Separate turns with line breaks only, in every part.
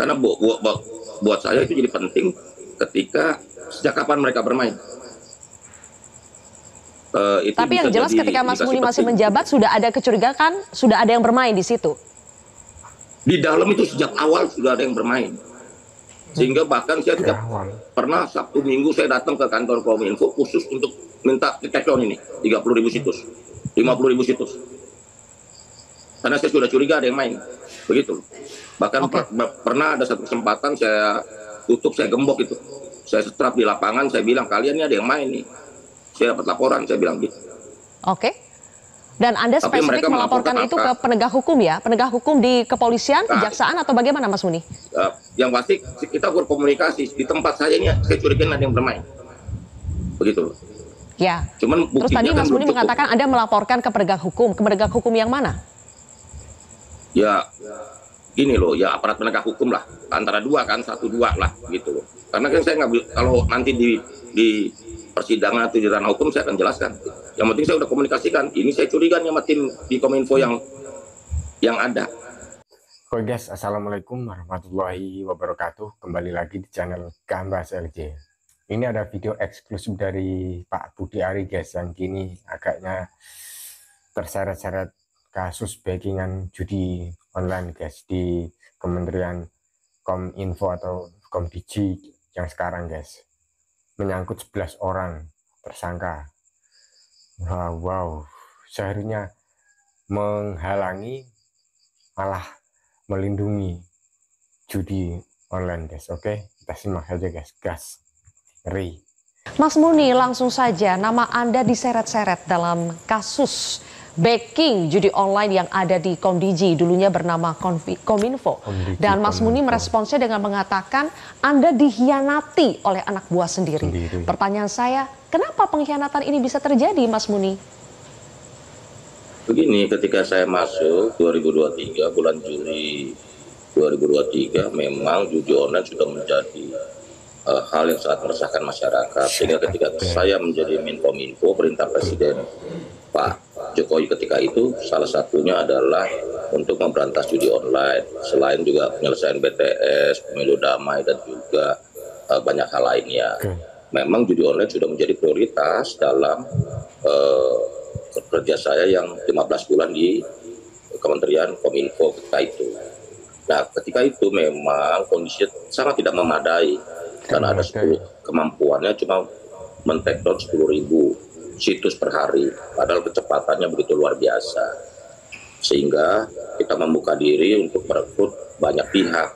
Karena buat saya itu jadi penting ketika sejak kapan mereka bermain.
Tapi yang jelas ketika Mas Muni masih menjabat sudah ada kecurigaan, sudah ada yang bermain di situ.
Di dalam itu sejak awal sudah ada yang bermain. Sehingga bahkan saya tidak pernah Sabtu Minggu saya datang ke kantor Kominfo khusus untuk minta take down ini 30.000 situs, 50.000 situs. Karena saya sudah curiga ada yang main, begitu. Bahkan pernah ada satu kesempatan saya tutup, saya gembok itu, saya setrap di lapangan, saya bilang kalian ini ada yang main nih. Saya dapat laporan, saya bilang gitu.
Dan Anda spesifik melaporkan itu ke penegak hukum ya? Penegak hukum di kepolisian, kejaksaan atau bagaimana Mas Muni?
Yang pasti kita berkomunikasi. Di tempat saya ini saya curiga ada yang bermain. Begitu.
Ya.
Cuman
terus tadi Mas Muni mengatakan Anda melaporkan ke penegak hukum. Ke penegak hukum yang mana?
Ya gini loh, ya aparat penegak hukum lah. Antara dua kan, 1-2 lah gitu loh. Karena kan saya nggak, kalau nanti di persidangan atau di ranah hukum saya akan jelaskan. Yang penting saya udah komunikasikan. Ini saya curiga nih sama tim di Kominfo yang ada.
Oke guys, assalamualaikum warahmatullahi wabarakatuh. Kembali lagi di channel Gambas LJ. Ini ada video eksklusif dari Pak Budi Ari guys, yang kini agaknya terseret-seret kasus backingan judi online guys di Kementerian Kominfo atau Komdigi yang sekarang guys. Menyangkut 11 orang tersangka. Wow, seharusnya menghalangi malah melindungi judi online guys. Oke, kita simak saja guys. Gas, ngeri.
Mas Muni, langsung saja nama Anda diseret-seret dalam kasus backing judi online yang ada di Komdigi, dulunya bernama Kominfo. Dan Mas Muni meresponsnya dengan mengatakan Anda dikhianati oleh anak buah sendiri. Pertanyaan saya, kenapa pengkhianatan ini bisa terjadi Mas Muni?
Begini, ketika saya masuk 2023, bulan Juli 2023, memang judi online sudah menjadi hal yang sangat meresahkan masyarakat. Sehingga ketika saya menjadi Menkominfo, perintah Presiden Pak Jokowi ketika itu salah satunya adalah untuk memberantas judi online, selain juga penyelesaian BTS, pemilu damai, dan juga banyak hal lainnya. Memang judi online sudah menjadi prioritas dalam kerja saya yang 15 bulan di Kementerian Kominfo ketika itu. Nah, ketika itu memang kondisi sangat tidak memadai, karena ada 10 kemampuannya cuma men-take down 10.000 situs per hari, padahal kecepatannya begitu luar biasa, sehingga kita membuka diri untuk merekrut banyak pihak.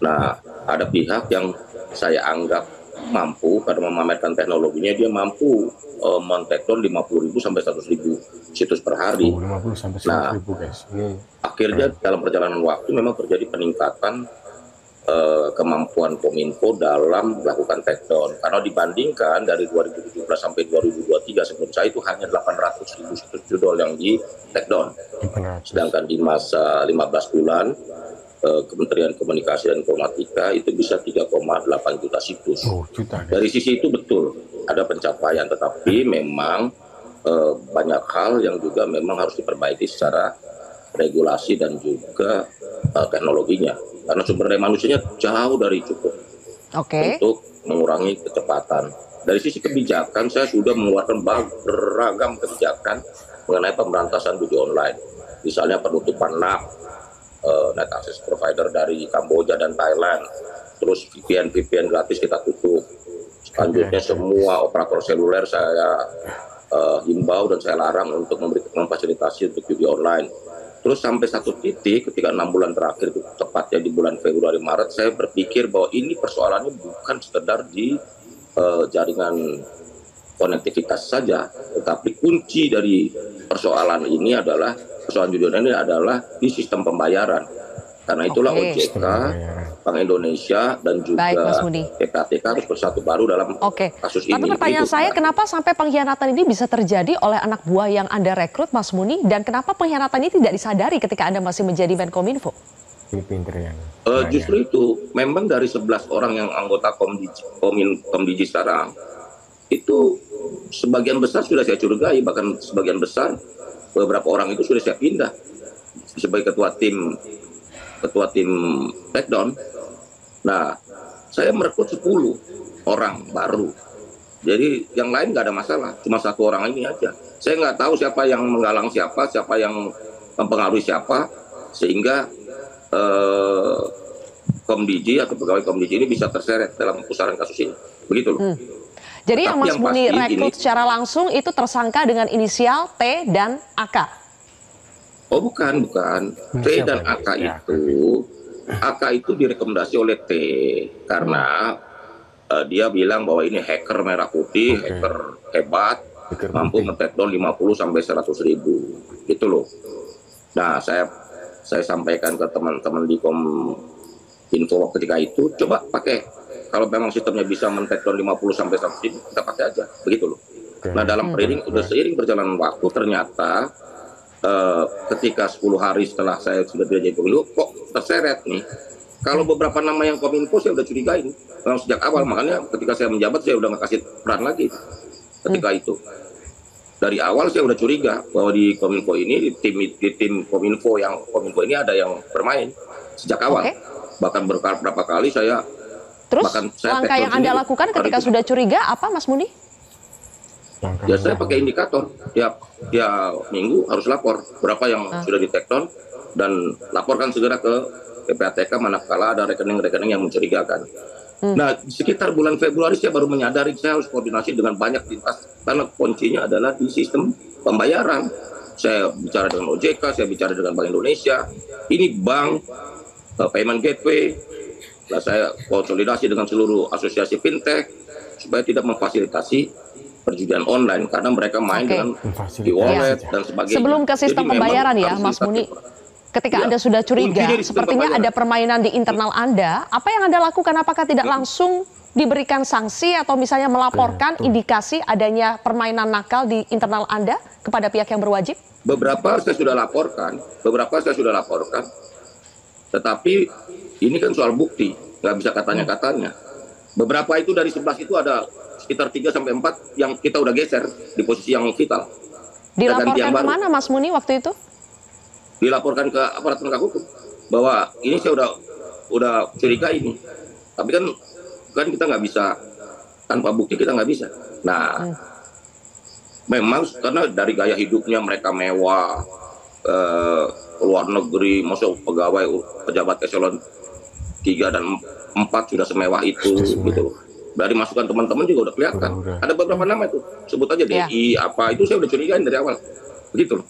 Nah, ada pihak yang saya anggap mampu karena memamerkan teknologinya, dia mampu men-take down 50.000 sampai 100.000 situs per hari. Nah, akhirnya dalam perjalanan waktu memang terjadi peningkatan kemampuan Kominfo dalam melakukan take down, karena dibandingkan dari 2017 sampai 2023 sebelum saya itu hanya 800.000 situs judul yang di take down, sedangkan di masa 15 bulan Kementerian Komunikasi dan Informatika itu bisa 3,8 juta situs. Dari sisi itu betul ada pencapaian, tetapi memang banyak hal yang juga memang harus diperbaiki secara regulasi dan juga teknologinya, karena sumber daya manusianya jauh dari cukup untuk mengurangi kecepatan. Dari sisi kebijakan, saya sudah mengeluarkan beragam kebijakan mengenai pemberantasan judi online, misalnya penutupan net access provider dari Kamboja dan Thailand, terus VPN gratis kita tutup. Selanjutnya semua operator seluler saya himbau dan saya larang untuk memfasilitasi untuk judi online. Terus sampai satu titik ketika 6 bulan terakhir, tepatnya di bulan Februari Maret, saya berpikir bahwa ini persoalannya bukan sekedar di jaringan konektivitas saja, tetapi kunci dari persoalan ini adalah, persoalan judi online ini adalah di sistem pembayaran. Karena itulah OJK, Bank Indonesia, dan juga PPATK harus bersatu baru dalam kasus ini.
Tapi pertanyaan saya, kenapa sampai pengkhianatan ini bisa terjadi oleh anak buah yang Anda rekrut, Mas Muni? Dan kenapa pengkhianatan ini tidak disadari ketika Anda masih menjadi Menkominfo?
Justru itu, memang dari 11 orang yang anggota Komdigi sekarang, itu sebagian besar sudah saya curigai, bahkan sebagian besar beberapa orang itu sudah saya pindah sebagai ketua tim take down, Nah, saya merekrut 10 orang baru. Jadi yang lain nggak ada masalah, cuma 1 orang ini aja. Saya nggak tahu siapa yang menggalang siapa, siapa yang mempengaruhi siapa, sehingga Komdiji atau pegawai Komdiji ini bisa terseret dalam pusaran kasus ini. Begitu loh.
Jadi yang Mas Muni rekrut
ini,
secara langsung itu tersangka dengan inisial T dan AK?
Oh bukan. T dan AK itu direkomendasi oleh T karena dia bilang bahwa ini hacker merah putih, hacker hebat, mampu men-take down 50 sampai 100 ribu, gitu loh. Nah, saya sampaikan ke teman-teman di Kominfo ketika itu, coba pakai, kalau memang sistemnya bisa men-take down 50 sampai 100 ribu, kita pakai aja, begitu loh. Nah, dalam seiring perjalanan waktu, ternyata ketika 10 hari setelah saya sudah jadi pemilu, kok terseret nih. Kalau beberapa nama yang Kominfo saya udah curigain sejak awal, makanya ketika saya menjabat saya udah nggak kasih peran lagi ketika itu. Dari awal saya udah curiga bahwa di Kominfo ini, di tim Kominfo ini ada yang bermain sejak awal. Bahkan berapa kali saya.
Terus langkah yang Anda lakukan ketika sudah curiga apa, Mas Muni?
Ya saya pakai indikator, tiap minggu harus lapor berapa yang sudah di take down dan laporkan segera ke PPATK manakala ada rekening-rekening yang mencurigakan. Nah, sekitar bulan Februari saya baru menyadari saya harus koordinasi dengan banyak lintas karena kuncinya adalah di sistem pembayaran. Saya bicara dengan OJK, saya bicara dengan Bank Indonesia. Ini bank, payment gateway. Nah, saya konsolidasi dengan seluruh asosiasi fintech supaya tidak memfasilitasi perjudian online karena mereka main dengan e-wallet dan sebagainya.
Sebelum ke sistem pembayaran ya, Mas Muni. Ketika Anda sudah curiga, sepertinya ada permainan di internal Anda, apa yang Anda lakukan? Apakah tidak langsung diberikan sanksi atau misalnya melaporkan indikasi adanya permainan nakal di internal Anda kepada pihak yang berwajib?
Beberapa saya sudah laporkan, tetapi ini kan soal bukti, nggak bisa katanya-katanya. Beberapa itu dari 11 itu ada sekitar 3-4 yang kita udah geser di posisi yang vital.
Dilaporkan kemana, Mas Muni, waktu itu?
Dilaporkan ke aparat penegak hukum bahwa ini saya udah curiga ini, tapi kan kita nggak bisa tanpa bukti, kita nggak bisa. Nah, memang karena dari gaya hidupnya mereka mewah, luar negeri, masuk pegawai pejabat eselon 3 dan 4 sudah semewah itu, gitu. Dari masukan teman-teman juga udah kelihatan. Ada beberapa nama itu, sebut aja DI apa itu saya udah curigain dari awal, begitu.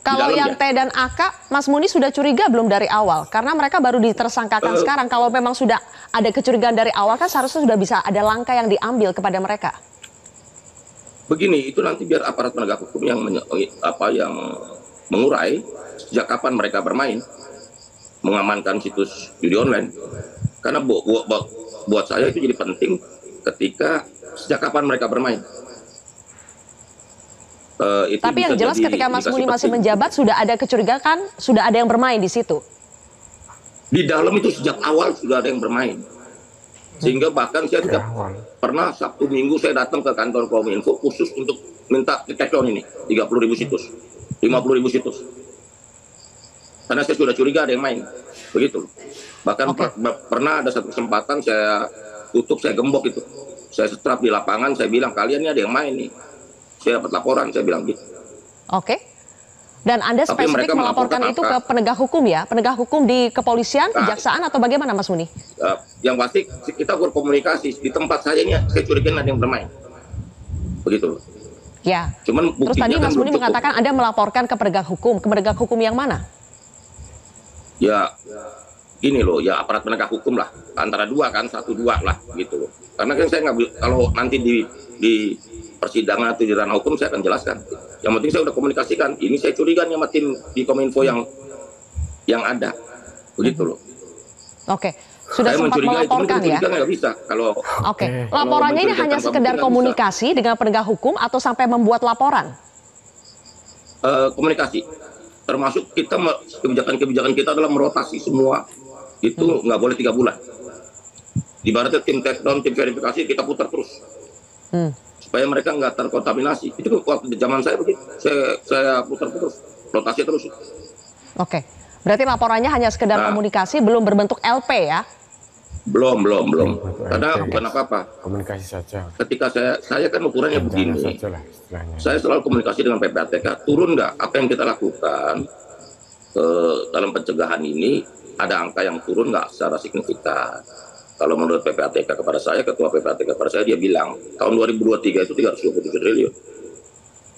Kalau yang T dan AK, Mas Muni sudah curiga belum dari awal? Karena mereka baru ditersangkakan sekarang. Kalau memang sudah ada kecurigaan dari awal, kan seharusnya sudah bisa ada langkah yang diambil kepada mereka.
Begini, itu nanti biar aparat penegak hukum yang mengurai sejak kapan mereka bermain, mengamankan situs judi online. Karena buat saya itu jadi penting ketika sejak kapan mereka bermain.
Tapi yang jelas ketika Mas Muni masih menjabat sudah ada kecurigaan, sudah ada yang bermain di situ.
Di dalam itu sejak awal sudah ada yang bermain. Sehingga bahkan saya tidak pernah Sabtu Minggu saya datang ke kantor Kominfo khusus untuk minta take down ini 30.000 situs, 50.000 situs. Karena saya sudah curiga ada yang main. Begitu. Bahkan pernah ada satu kesempatan saya tutup, saya gembok itu. Saya setrap di lapangan, saya bilang kalian ini ada yang main nih. Saya dapat laporan, saya bilang gitu. Dan Anda spesifik melaporkan itu ke penegak hukum ya? Penegak hukum di kepolisian, kejaksaan atau bagaimana, Mas Muni? Yang pasti kita berkomunikasi. Di tempat saya ini saya curiga ada yang bermain. Begitu. Ya. Cuman terus tadi Mas Muni mengatakan Anda melaporkan ke penegak hukum. Ke penegak hukum yang mana? Ya, gini loh, ya aparat penegak hukum lah. Antara dua kan, 1-2 lah gitu loh. Karena kan saya nggak, kalau nanti di persidangan atau di ranah hukum saya akan jelaskan. Yang penting saya udah komunikasikan. Ini saya curiga sama tim di Kominfo yang ada, begitu loh. Sudah saya sempat melaporkan ya? Nggak bisa. Laporannya ini hanya sekedar komunikasi dengan penegak hukum atau sampai membuat laporan? Komunikasi, termasuk kita kebijakan kita adalah merotasi semua. Itu nggak boleh 3 bulan. Ibaratnya tim take down, tim verifikasi kita putar terus. Supaya mereka nggak terkontaminasi. Itu waktu zaman saya begitu, saya putar terus, rotasi terus. Berarti laporannya hanya sekedar komunikasi, belum berbentuk LP ya? Belum.
Untuk
Karena
RT
bukan
guys,
apa-apa.
komunikasi saja,
Ketika saya kan ukurannya
rencana
begini.
saja lah istilahnya.
Saya selalu komunikasi dengan PPATK, turun nggak apa yang kita lakukan dalam pencegahan ini, ada angka yang turun nggak secara signifikan. Kalau menurut PPATK kepada saya, ketua PPATK kepada saya, dia bilang tahun 2023 itu 327 triliun.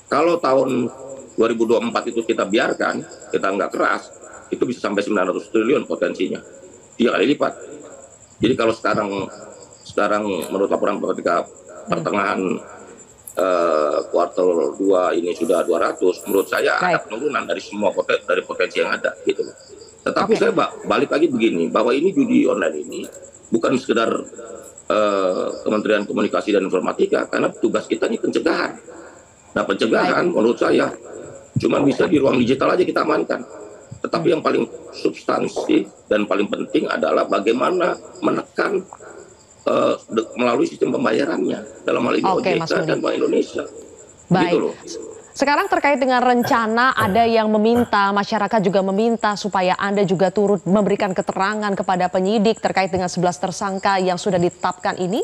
Kalau tahun 2024 itu kita biarkan, kita nggak keras, itu bisa sampai 900 triliun potensinya, 3 kali lipat. Jadi kalau sekarang menurut laporan PPATK pertengahan kuartal 2 ini sudah 200, menurut saya ada penurunan dari semua dari potensi yang ada gitu loh. Tetapi saya balik lagi begini, bahwa ini judi online ini bukan sekedar Kementerian Komunikasi dan Informatika, karena tugas kita ini pencegahan. Nah, pencegahan menurut saya cuma bisa di ruang digital aja kita amankan. Tetapi yang paling substansi dan paling penting adalah bagaimana menekan melalui sistem pembayarannya, dalam hal ini OJK dan Bank Indonesia.
Baik.
Gitu loh.
Sekarang terkait dengan rencana, ada yang meminta, masyarakat juga meminta supaya Anda juga turut memberikan keterangan kepada penyidik terkait dengan 11 tersangka yang sudah ditetapkan ini.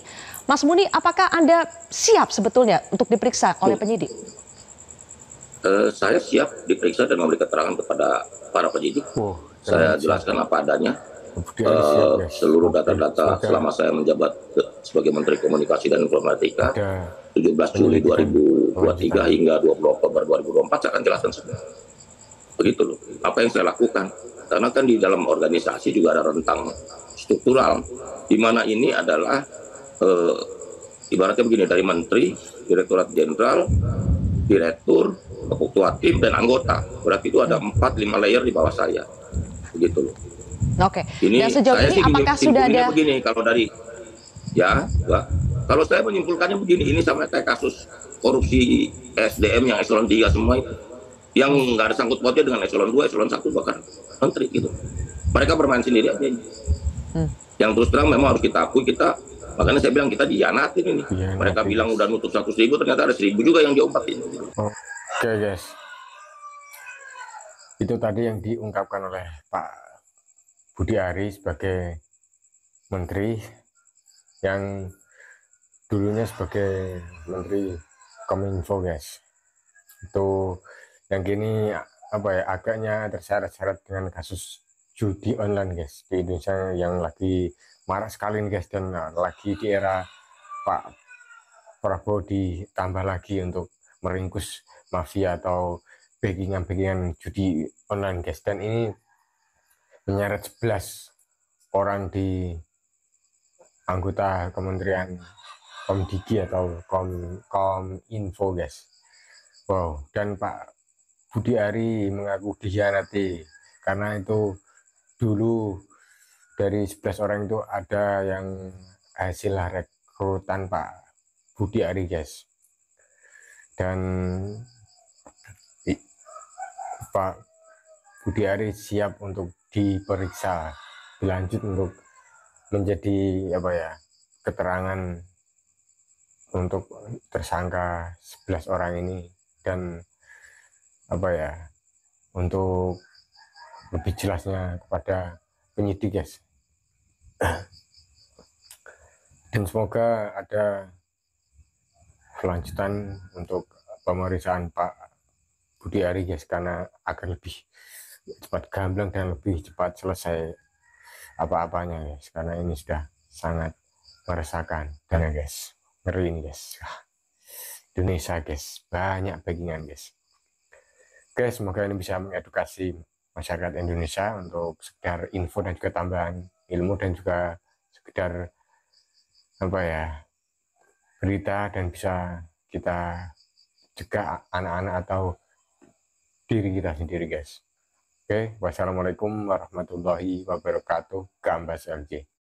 Mas Muni, apakah Anda siap sebetulnya untuk diperiksa oleh penyidik?
Saya siap diperiksa dan memberi keterangan kepada para penyidik. Saya jelaskan apa adanya. Seluruh data-data selama saya menjabat sebagai Menteri Komunikasi dan Informatika 17 Juli 2023 hingga 20 Oktober 2024 saya akan jelaskan semua. Begitu loh, apa yang saya lakukan. Karena kan di dalam organisasi juga ada rentang struktural, di mana ini adalah ibaratnya begini, dari Menteri, Direktorat Jenderal, Direktur, Ketua Tim, dan anggota. Berarti itu ada 4-5 layer di bawah saya. Begitu loh.
Oke.
Ini
dan sejauh ini apakah sudah ada
begini, kalau dari kalau saya menyimpulkannya begini, ini sama kayak kasus korupsi SDM yang eselon 3 semua itu, yang nggak ada sangkut pautnya dengan eselon 2, eselon 1 bahkan menteri gitu. Mereka bermain sendiri aja. Yang terus terang memang harus kita akui, makanya saya bilang kita dihianatin ini. Mereka bilang udah nutup 100.000, ternyata ada 1.000 juga yang diumpetin.
Oke guys, itu tadi yang diungkapkan oleh Pak Budi Ari sebagai menteri yang dulunya sebagai Menteri Kominfo guys. Itu yang kini agaknya terseret-seret dengan kasus judi online guys di Indonesia yang lagi marak sekali guys, dan lagi di era Pak Prabowo ditambah lagi untuk meringkus mafia atau backingan judi online guys. Dan ini menyeret 11 orang di anggota Kementerian Komdigi atau Kominfo guys. Wow, dan Pak Budi Ari mengaku dikhianati karena itu dulu dari 11 orang itu ada yang hasil rekrutan Pak Budi Ari guys. Dan Pak Budi Ari siap untuk diperiksa lanjut untuk menjadi keterangan untuk tersangka 11 orang ini, dan untuk lebih jelasnya kepada penyidik guys. Dan semoga ada kelanjutan untuk pemeriksaan Pak Budi Ari guys, karena agar lebih cepat gamblang dan lebih cepat selesai apa-apanya guys, karena ini sudah sangat meresahkan. Dan guys, ngeri ini guys, Indonesia guys, banyak backingan guys. Oke, semoga ini bisa mengedukasi masyarakat Indonesia untuk sekedar info dan juga tambahan ilmu, dan juga sekedar berita, dan bisa kita cegah anak-anak atau diri kita sendiri guys. Oke, wassalamualaikum warahmatullahi wabarakatuh. Gambas LJ.